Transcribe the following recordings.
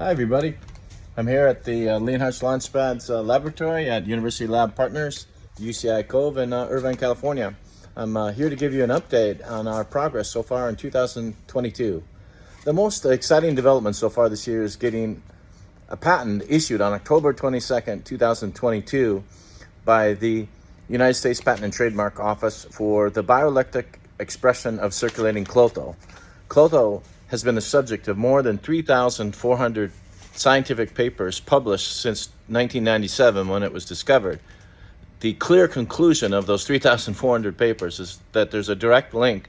Hi everybody, I'm here at the Leonhardt Launchpads laboratory at University Lab Partners, UCI Cove in Irvine, California. I'm here to give you an update on our progress so far in 2022. The most exciting development so far this year is getting a patent issued on October 22nd, 2022 by the United States Patent and Trademark Office for the bioelectric expression of circulating clotho. Clotho has been the subject of more than 3,400 scientific papers published since 1997 when it was discovered. The clear conclusion of those 3,400 papers is that there's a direct link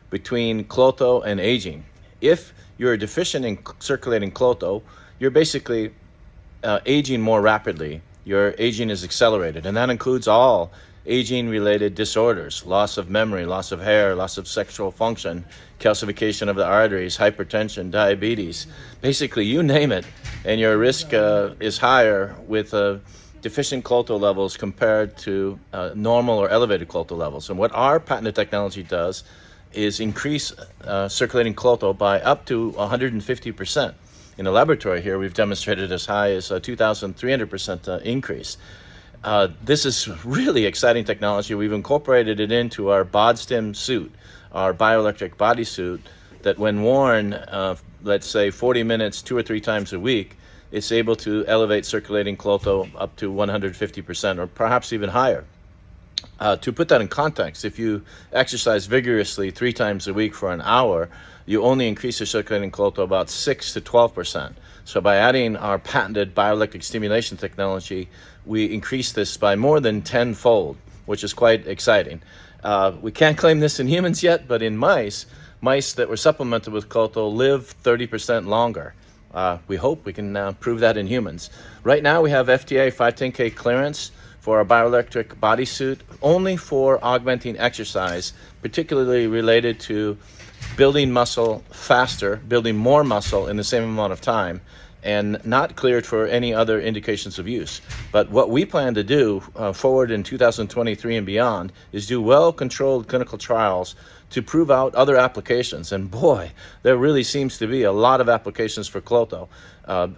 between clotho and aging. If you're deficient in circulating clotho, you're basically aging more rapidly. Your aging is accelerated, and that includes all aging-related disorders: loss of memory, loss of hair, loss of sexual function, calcification of the arteries, hypertension, diabetes. Basically, you name it, and your risk is higher with deficient clotho levels compared to normal or elevated clotho levels. And what our patented technology does is increase circulating clotho by up to 150%. In the laboratory here, we've demonstrated as high as a 2,300% increase. This is really exciting technology. We've incorporated it into our BODSTIM suit, our bioelectric bodysuit, that when worn, let's say 40 minutes, 2 or 3 times a week, it's able to elevate circulating clotho up to 150% or perhaps even higher. To put that in context, if you exercise vigorously 3 times a week for an hour, you only increase your circulating clotho about 6 to 12%. So by adding our patented bioelectric stimulation technology, we increase this by more than 10-fold, which is quite exciting. We can't claim this in humans yet, but in mice that were supplemented with clotho live 30% longer. We hope we can prove that in humans. Right now we have FDA 510K clearance for our bioelectric bodysuit only for augmenting exercise, particularly related to building muscle faster, building more muscle in the same amount of time, and not cleared for any other indications of use. But what we plan to do forward in 2023 and beyond is do well-controlled clinical trials to prove out other applications. And boy, there really seems to be a lot of applications for clotho.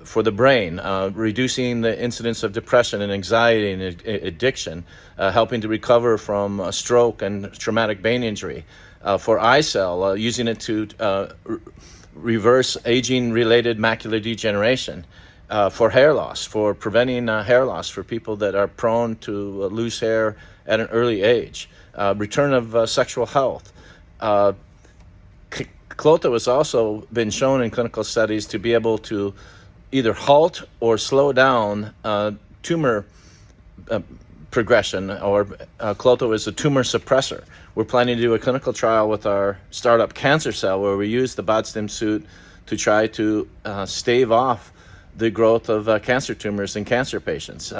For the brain, reducing the incidence of depression and anxiety and addiction, helping to recover from a stroke and traumatic brain injury. For eye cell, using it to reverse aging-related macular degeneration. For hair loss, for preventing hair loss for people that are prone to lose hair at an early age. Return of sexual health. Clotho has also been shown in clinical studies to be able to either halt or slow down tumor progression, or clotho is a tumor suppressor. We're planning to do a clinical trial with our startup Cancer Cell where we use the BODSTIM suit to try to stave off the growth of cancer tumors in cancer patients.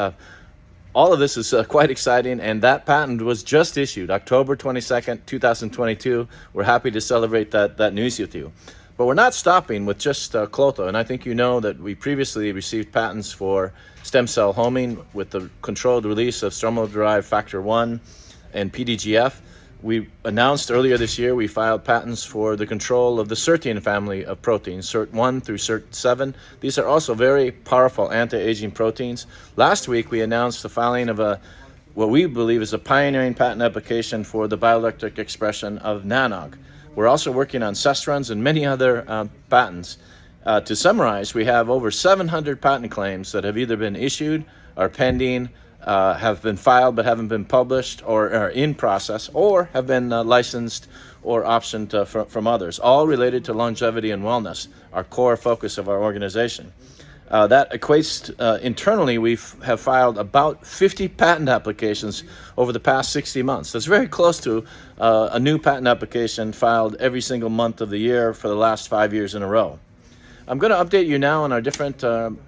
All of this is quite exciting, and that patent was just issued October 22nd, 2022. We're happy to celebrate that news with you. But we're not stopping with just clotho, and I think you know that we previously received patents for stem cell homing with the controlled release of stromal-derived factor 1 and PDGF. We announced earlier this year we filed patents for the control of the SIRTIan family of proteins, SIRT1 through SIRT7. These are also very powerful anti-aging proteins. Last week we announced the filing of what we believe is a pioneering patent application for the bioelectric expression of NANOG. We're also working on cestrons and many other patents. To summarize, we have over 700 patent claims that have either been issued, are pending, have been filed but haven't been published, or are in process, or have been licensed or optioned from others, all related to longevity and wellness, our core focus of our organization. That equates internally, we have filed about 50 patent applications over the past 60 months. That's very close to a new patent application filed every single month of the year for the last 5 years in a row. I'm going to update you now on our different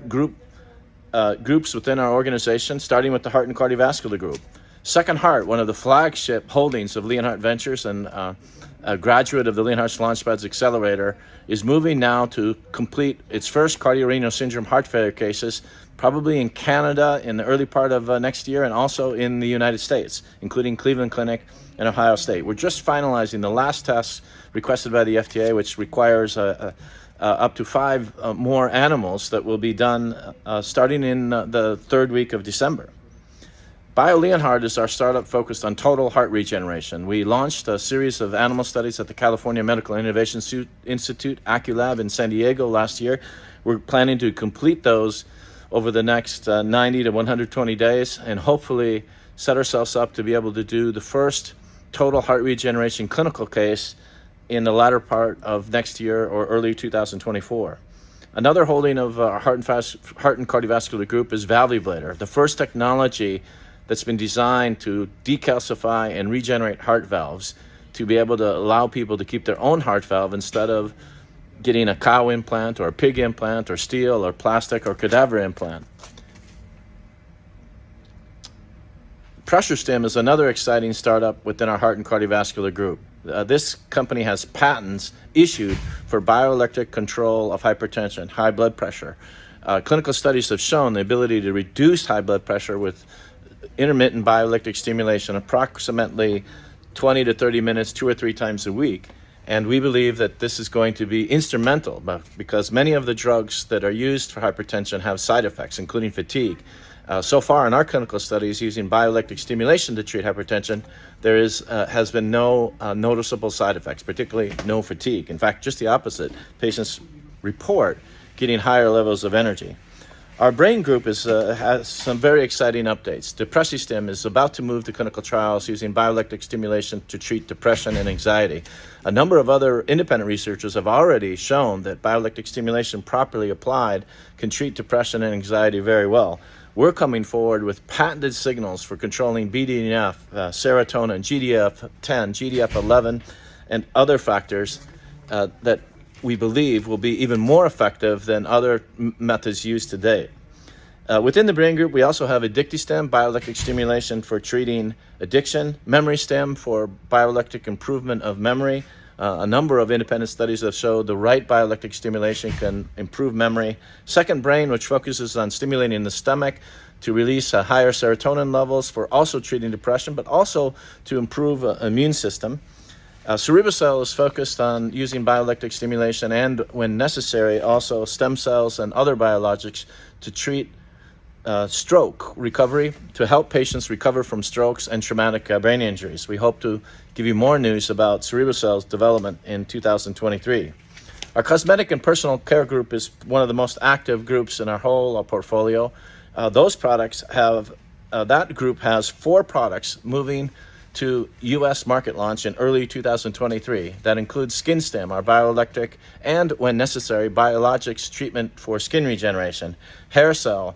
groups within our organization, starting with the Heart and Cardiovascular Group. Second Heart, one of the flagship holdings of Leonhardt Ventures and a graduate of the Leonhardt Launchpads Accelerator, is moving now to complete its first cardiorenal syndrome heart failure cases, probably in Canada in the early part of next year, and also in the United States, including Cleveland Clinic and Ohio State. We're just finalizing the last tests requested by the FDA, which requires a up to 5 more animals that will be done starting in the 3rd week of December. Leonhardt is our startup focused on total heart regeneration. We launched a series of animal studies at the California Medical Innovation Institute, AccuLab, in San Diego last year. We're planning to complete those over the next 90 to 120 days and hopefully set ourselves up to be able to do the first total heart regeneration clinical case in the latter part of next year or early 2024. Another holding of our heart and cardiovascular group is Valvulator, the first technology that's been designed to decalcify and regenerate heart valves to be able to allow people to keep their own heart valve instead of getting a cow implant or a pig implant or steel or plastic or cadaver implant. PressureStim is another exciting startup within our heart and cardiovascular group. This company has patents issued for bioelectric control of hypertension, high blood pressure. Clinical studies have shown the ability to reduce high blood pressure with intermittent bioelectric stimulation, approximately 20 to 30 minutes, 2 or 3 times a week. And we believe that this is going to be instrumental because many of the drugs that are used for hypertension have side effects, including fatigue. So far in our clinical studies using bioelectric stimulation to treat hypertension, there has been no noticeable side effects, particularly no fatigue. In fact, just the opposite. Patients report getting higher levels of energy. Our brain group has some very exciting updates. DepressyStim is about to move to clinical trials using bioelectric stimulation to treat depression and anxiety. A number of other independent researchers have already shown that bioelectric stimulation properly applied can treat depression and anxiety very well. We're coming forward with patented signals for controlling BDNF, serotonin, GDF-10, GDF-11, and other factors that we believe will be even more effective than other methods used to date. Within the brain group, we also have AddictiStim, bioelectric stimulation for treating addiction, MemoryStim for bioelectric improvement of memory. A number of independent studies have showed the right bioelectric stimulation can improve memory. Second Brain, which focuses on stimulating the stomach to release higher serotonin levels for also treating depression, but also to improve immune system. Cerebral is focused on using bioelectric stimulation and, when necessary, also stem cells and other biologics to treat stroke recovery, to help patients recover from strokes and traumatic brain injuries. We hope to give you more news about cerebral cells development in 2023. Our cosmetic and personal care group is one of the most active groups in our whole portfolio. That group has 4 products moving to U.S. market launch in early 2023. That includes SkinStim, our bioelectric and, when necessary, biologics treatment for skin regeneration. HairCell,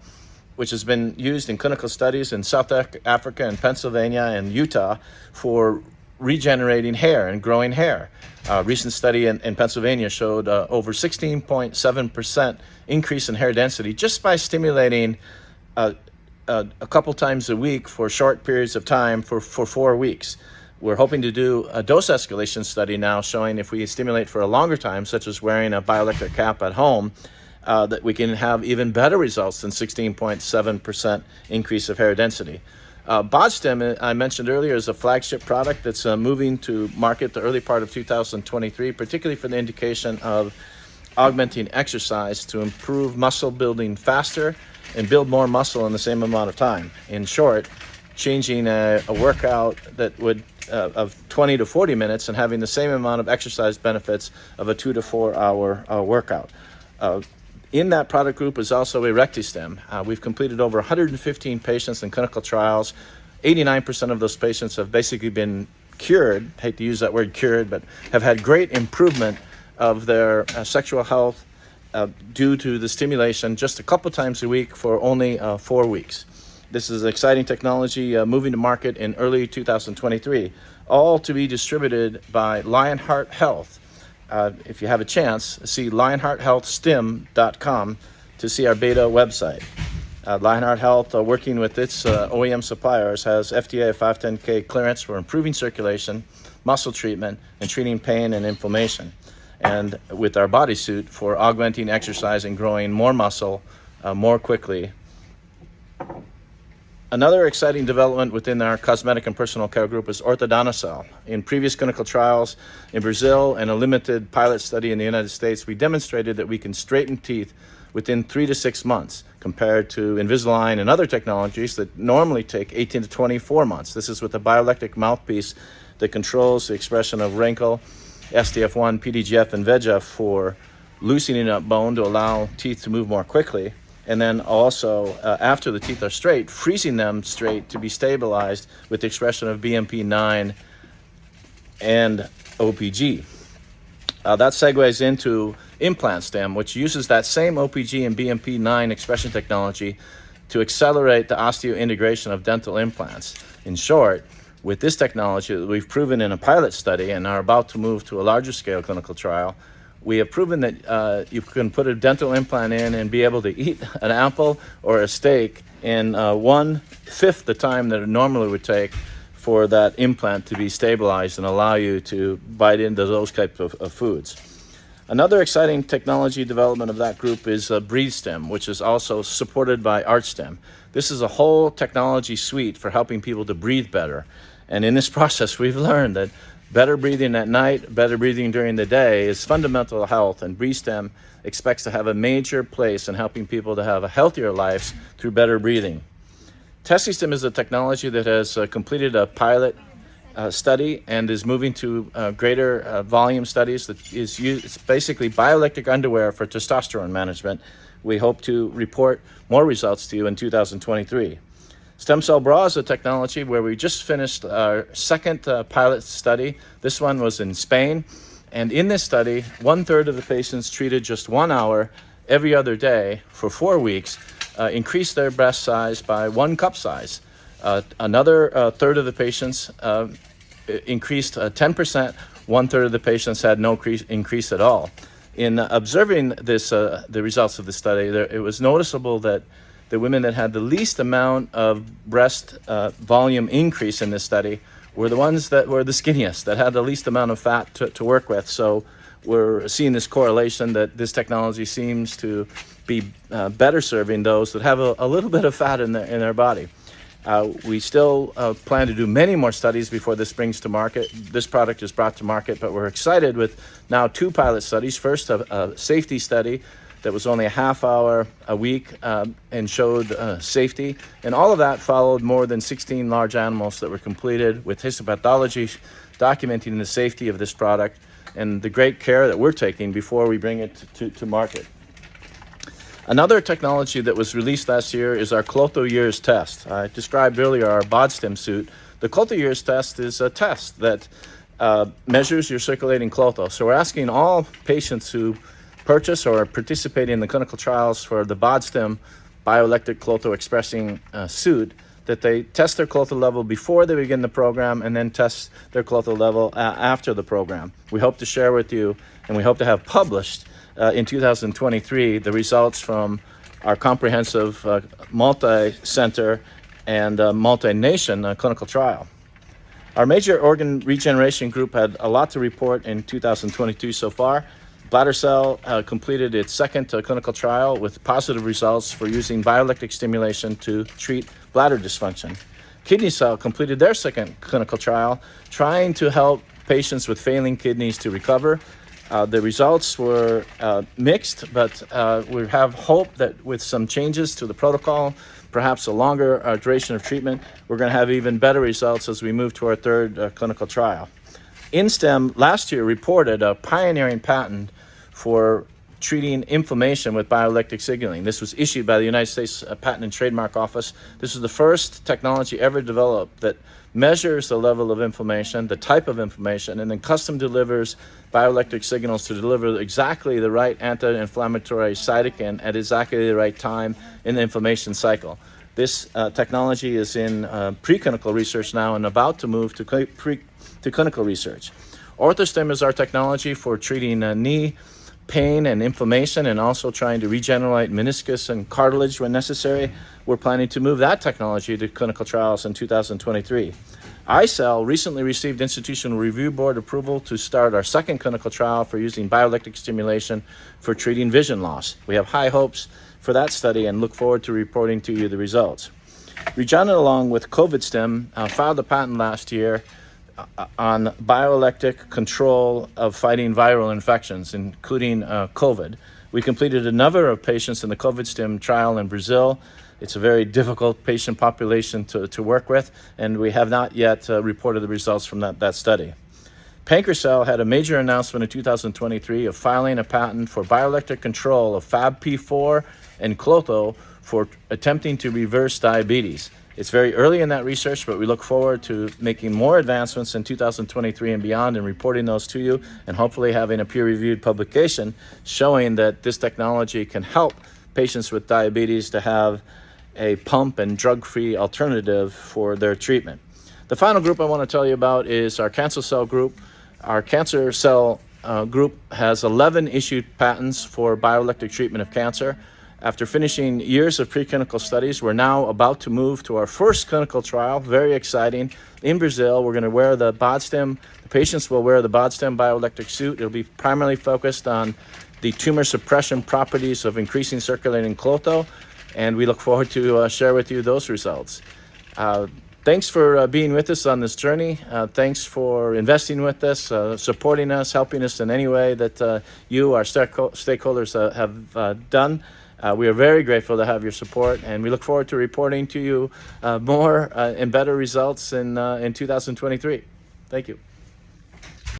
which has been used in clinical studies in South Africa and Pennsylvania and Utah for regenerating hair and growing hair. A recent study in Pennsylvania showed over 16.7% increase in hair density just by stimulating a couple times a week for short periods of time for 4 weeks. We're hoping to do a dose escalation study now showing if we stimulate for a longer time, such as wearing a bioelectric cap at home, that we can have even better results than 16.7% increase of hair density. BodStim, I mentioned earlier, is a flagship product that's moving to market the early part of 2023, particularly for the indication of augmenting exercise to improve muscle building faster and build more muscle in the same amount of time. In short, changing a workout that would of 20 to 40 minutes and having the same amount of exercise benefits of a 2 to 4 hour workout. In that product group is also ErectiStim. We've completed over 115 patients in clinical trials. 89% of those patients have basically been cured, hate to use that word cured, but have had great improvement of their sexual health due to the stimulation just a couple times a week for only 4 weeks. This is exciting technology moving to market in early 2023, all to be distributed by Leonhardt Health. If you have a chance, see lionhearthealthstim.com to see our beta website. Leonhardt Health, working with its OEM suppliers, has FDA 510K clearance for improving circulation, muscle treatment, and treating pain and inflammation. And with our bodysuit for augmenting exercise and growing more muscle more quickly. Another exciting development within our cosmetic and personal care group is orthodontocell. In previous clinical trials in Brazil and a limited pilot study in the United States, we demonstrated that we can straighten teeth within 3 to 6 months compared to Invisalign and other technologies that normally take 18 to 24 months. This is with a bioelectric mouthpiece that controls the expression of wrinkle, SDF1, PDGF, and VEGF for loosening up bone to allow teeth to move more quickly. And then also, after the teeth are straight, freezing them straight to be stabilized with the expression of BMP9 and OPG. That segues into implant stem, which uses that same OPG and BMP9 expression technology to accelerate the osseointegration of dental implants. In short, with this technology that we've proven in a pilot study and are about to move to a larger scale clinical trial, we have proven that you can put a dental implant in and be able to eat an apple or a steak in 1/5 the time that it normally would take for that implant to be stabilized and allow you to bite into those types of foods. Another exciting technology development of that group is BreatheStem, which is also supported by ArchStem. This is a whole technology suite for helping people to breathe better. And in this process, we've learned that better breathing at night, better breathing during the day is fundamental to health, and BreatheStem expects to have a major place in helping people to have a healthier lives through better breathing. TessyStem is a technology that has completed a pilot study and is moving to greater volume studies that is used. It's basically bioelectric underwear for testosterone management. We hope to report more results to you in 2023. Stem cell bra is a technology where we just finished our second pilot study. This one was in Spain. And in this study, 1/3 of the patients treated just 1 hour every other day for 4 weeks increased their breast size by 1 cup size. Another third of the patients increased 10%. 1/3 of the patients had no increase at all. In observing this, the results of the study, it was noticeable that the women that had the least amount of breast volume increase in this study were the ones that were the skinniest, that had the least amount of fat to work with. So we're seeing this correlation that this technology seems to be better serving those that have a little bit of fat in their body. We still plan to do many more studies before this brings to market. This product is brought to market, but we're excited with now 2 pilot studies. First, a safety study that was only a half hour a week and showed safety. And all of that followed more than 16 large animals that were completed with histopathology documenting the safety of this product and the great care that we're taking before we bring it to market. Another technology that was released last year is our Clotho Years test. I described earlier our BodStem suit. The Clotho Years test is a test that measures your circulating Clotho. So we're asking all patients who purchase or participate in the clinical trials for the BodStem bioelectric Clotho expressing suit that they test their Clotho level before they begin the program and then test their Clotho level after the program. We hope to share with you, and we hope to have published in 2023 the results from our comprehensive multi-center and multi-nation clinical trial. Our major organ regeneration group had a lot to report in 2022 so far. Bladder Cell completed its second clinical trial with positive results for using bioelectric stimulation to treat bladder dysfunction. Kidney Cell completed their second clinical trial, trying to help patients with failing kidneys to recover. The results were mixed, but we have hope that with some changes to the protocol, perhaps a longer duration of treatment, we're going to have even better results as we move to our third clinical trial. InStem last year reported a pioneering patent for treating inflammation with bioelectric signaling. This was issued by the United States Patent and Trademark Office. This is the first technology ever developed that measures the level of inflammation, the type of inflammation, and then custom delivers bioelectric signals to deliver exactly the right anti-inflammatory cytokine at exactly the right time in the inflammation cycle. This technology is in preclinical research now and about to move to clinical research. OrthoStem is our technology for treating knee pain and inflammation and also trying to regenerate meniscus and cartilage when necessary. We're planning to move that technology to clinical trials in 2023. iCell recently received Institutional Review Board approval to start our second clinical trial for using bioelectric stimulation for treating vision loss. We have high hopes for that study and look forward to reporting to you the results. Regeneron, along with COVIDstim, filed a patent last year on bioelectric control of fighting viral infections, including COVID. We completed a number of patients in the COVIDstim trial in Brazil. It's a very difficult patient population to work with, and we have not yet reported the results from that study. PankerCell had a major announcement in 2023 of filing a patent for bioelectric control of FAB-P4 and Clotho for attempting to reverse diabetes. It's very early in that research, but we look forward to making more advancements in 2023 and beyond and reporting those to you, and hopefully having a peer-reviewed publication showing that this technology can help patients with diabetes to have a pump and drug-free alternative for their treatment. The final group I want to tell you about is our cancer cell group. Our cancer cell group has 11 issued patents for bioelectric treatment of cancer. After finishing years of preclinical studies, we're now about to move to our first clinical trial, very exciting. In Brazil, we're going to wear the BODstim. The patients will wear the BODstim bioelectric suit. It'll be primarily focused on the tumor suppression properties of increasing circulating Clotho, and we look forward to share with you those results. Thanks for being with us on this journey. Thanks for investing with us, supporting us, helping us in any way that you, our stakeholders, have done. We are very grateful to have your support, and we look forward to reporting to you more and better results in 2023. Thank you.